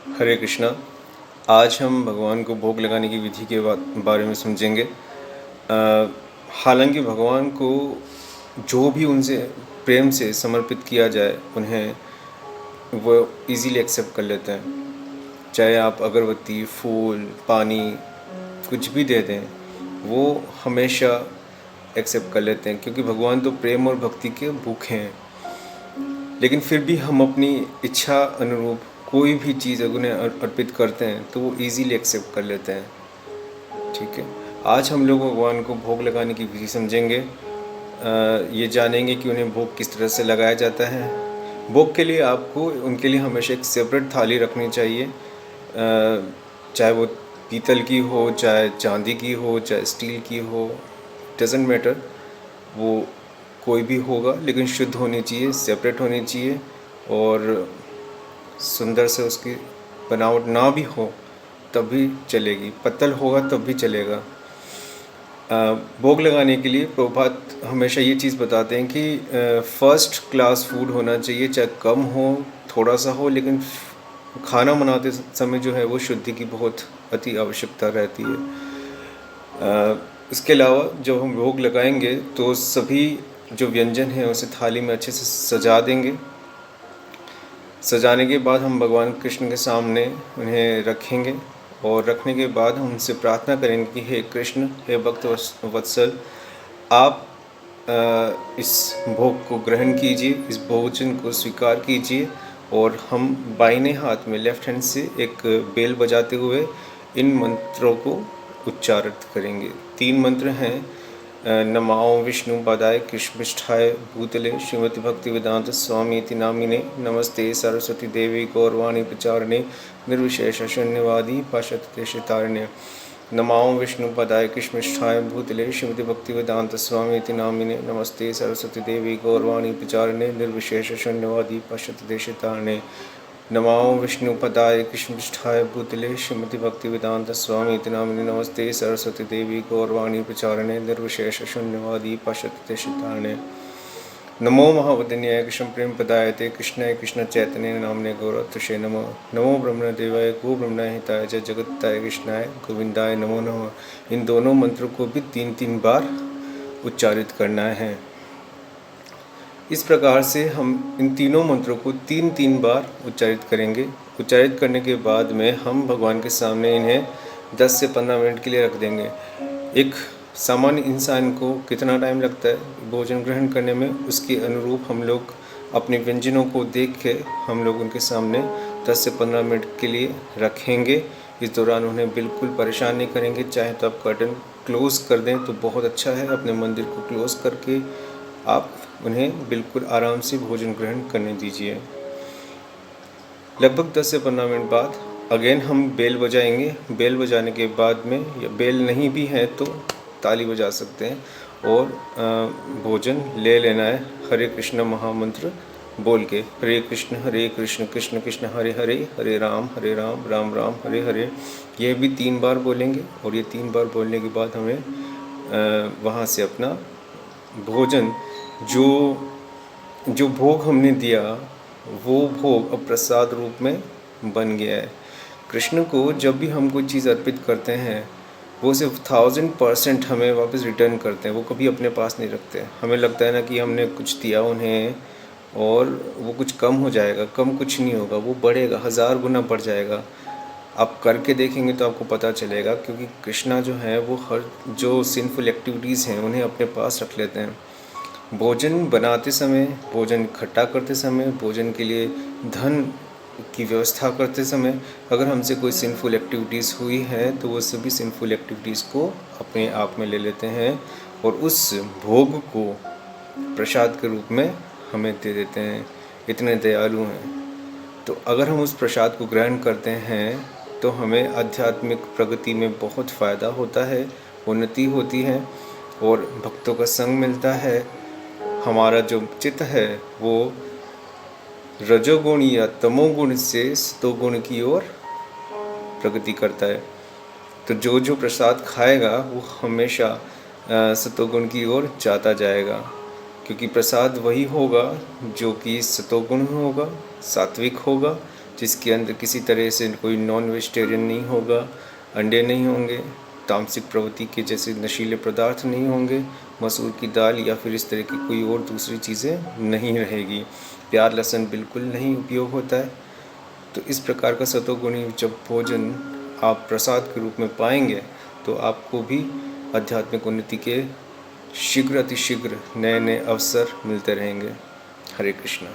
हरे कृष्णा। आज हम भगवान को भोग लगाने की विधि के बारे में समझेंगे। हालांकि भगवान को जो भी उनसे प्रेम से समर्पित किया जाए उन्हें वो इजीली एक्सेप्ट कर लेते हैं। चाहे आप अगरबत्ती, फूल, पानी कुछ भी दे दें, वो हमेशा एक्सेप्ट कर लेते हैं, क्योंकि भगवान तो प्रेम और भक्ति के भूखे हैं। लेकिन फिर भी हम अपनी इच्छा अनुरूप कोई भी चीज़ अगर उन्हें अर्पित करते हैं तो वो इजीली एक्सेप्ट कर लेते हैं। ठीक है, आज हम लोग भगवान को भोग लगाने की विधि समझेंगे। ये जानेंगे कि उन्हें भोग किस तरह से लगाया जाता है। भोग के लिए आपको उनके लिए हमेशा एक सेपरेट थाली रखनी चाहिए। चाहे वो पीतल की हो, चाहे चांदी की हो, चाहे स्टील की हो, डजेंट मैटर, वो कोई भी होगा, लेकिन शुद्ध होनी चाहिए, सेपरेट होनी चाहिए और सुंदर से उसकी बनावट ना भी हो तब भी चलेगी, पत्तल होगा तब भी चलेगा। भोग लगाने के लिए प्रभुपाद हमेशा ये चीज़ बताते हैं कि फर्स्ट क्लास फूड होना चाहिए, चाहे कम हो, थोड़ा सा हो, लेकिन खाना बनाते समय जो है वो शुद्धि की बहुत अति आवश्यकता रहती है। इसके अलावा जब हम भोग लगाएंगे तो सभी जो व्यंजन हैं उसे थाली में अच्छे से सजा देंगे। सजाने के बाद हम भगवान कृष्ण के सामने उन्हें रखेंगे और रखने के बाद हम उनसे प्रार्थना करेंगे कि हे कृष्ण, हे भक्त वत्सल, आप इस भोग को ग्रहण कीजिए, इस भोजन को स्वीकार कीजिए। और हम बाइने हाथ में लेफ्ट हैंड से एक बेल बजाते हुए इन मंत्रों को उच्चारित करेंगे। 3 मंत्र हैं। नमाओ विष्णु पदाय कृष्णपृष्ठाय भूतले श्रीमति भक्ति वेदांत स्वामी इति नामिने नमस्ते सरस्वती देवी गौरवाणी प्रचारणे निर्विशेष शून्यवादी पाशत्य नमाओ विष्णु पदाय कृष्णपृष्ठाय भूतले श्रीमति भक्ति वेदांत स्वामी इति नामिने नमस्ते सरस्वती देवी गौरवाणी प्रचारणे निर्विशेष शून्यवादी पाशत्य नमाओ विष्णुपदाय कृष्णपृष्ठाय भूतले श्रीमति भक्ति वेदांत स्वामी इति नामिने नमस्ते सरस्वती देवी गौरवाणी प्रचारणे निर्विशेष शून्यवादी पाशत्य नमो महावदन्याय कृष्ण प्रेम पदायते कृष्णाय कृष्ण चैतन्य नामने गौरतुषे नमो नमो ब्रह्मदेवाय गो ब्रह्मणाय हिताय जय जगत्ताय कृष्णाय गोविंदाय नमो नमः। इन दोनों मंत्रों को भी 3-3 बार उच्चारित करना है। इस प्रकार से हम इन तीनों मंत्रों को 3-3 बार उच्चारित करेंगे। उच्चारित करने के बाद में हम भगवान के सामने इन्हें 10 से 15 मिनट के लिए रख देंगे। एक सामान्य इंसान को कितना टाइम लगता है भोजन ग्रहण करने में, उसके अनुरूप हम लोग अपने व्यंजनों को देख के हम लोग उनके सामने 10 से 15 मिनट के लिए रखेंगे। इस दौरान उन्हें बिल्कुल परेशान नहीं करेंगे। चाहे तो आप कर्टन क्लोज़ कर दें तो बहुत अच्छा है। अपने मंदिर को क्लोज़ करके आप उन्हें बिल्कुल आराम से भोजन ग्रहण करने दीजिए। लगभग 10 से 15 मिनट बाद अगेन हम बेल बजाएंगे। बेल बजाने के बाद में, या बेल नहीं भी है तो ताली बजा सकते हैं और भोजन ले लेना है हरे कृष्ण महामंत्र बोल के। हरे कृष्ण कृष्ण कृष्ण हरे हरे, हरे राम राम राम हरे हरे। ये भी 3 बार बोलेंगे और ये 3 बार बोलने के बाद हमें वहाँ से अपना भोजन, जो भोग हमने दिया वो भोग अब प्रसाद रूप में बन गया है। कृष्ण को जब भी हम कोई चीज़ अर्पित करते हैं वो सिर्फ 1000% हमें वापस रिटर्न करते हैं, वो कभी अपने पास नहीं रखते। हमें लगता है ना कि हमने कुछ दिया उन्हें और वो कुछ कम हो जाएगा, कम कुछ नहीं होगा, वो बढ़ेगा, 1000 गुना बढ़ जाएगा। आप करके देखेंगे तो आपको पता चलेगा, क्योंकि कृष्णा जो है वो हर जो सिंफुल एक्टिविटीज़ हैं उन्हें अपने पास रख लेते हैं। भोजन बनाते समय, भोजन इकट्ठा करते समय, भोजन के लिए धन की व्यवस्था करते समय अगर हमसे कोई सिंफुल एक्टिविटीज़ हुई है तो वो सभी सिंफुल एक्टिविटीज़ को अपने आप में ले लेते हैं और उस भोग को प्रसाद के रूप में हमें दे देते हैं। इतने दयालु हैं। तो अगर हम उस प्रसाद को ग्रहण करते हैं तो हमें आध्यात्मिक प्रगति में बहुत फ़ायदा होता है, उन्नति होती है और भक्तों का संग मिलता है। हमारा जो चित्त है वो रजोगुण या तमोगुण से सतोगुण की ओर प्रगति करता है। तो जो प्रसाद खाएगा वो हमेशा सतोगुण की ओर जाता जाएगा, क्योंकि प्रसाद वही होगा जो कि सतोगुण होगा, सात्विक होगा, जिसके अंदर किसी तरह से कोई नॉन वेजिटेरियन नहीं होगा, अंडे नहीं होंगे, तामसिक प्रवृत्ति के जैसे नशीले पदार्थ नहीं होंगे, मसूर की दाल या फिर इस तरह की कोई और दूसरी चीज़ें नहीं रहेगी। प्याज लहसुन बिल्कुल नहीं उपयोग होता है। तो इस प्रकार का सतोगुणी जब भोजन आप प्रसाद के रूप में पाएंगे तो आपको भी आध्यात्मिक उन्नति के शीघ्र अतिशीघ्र नए नए अवसर मिलते रहेंगे। हरे कृष्णा।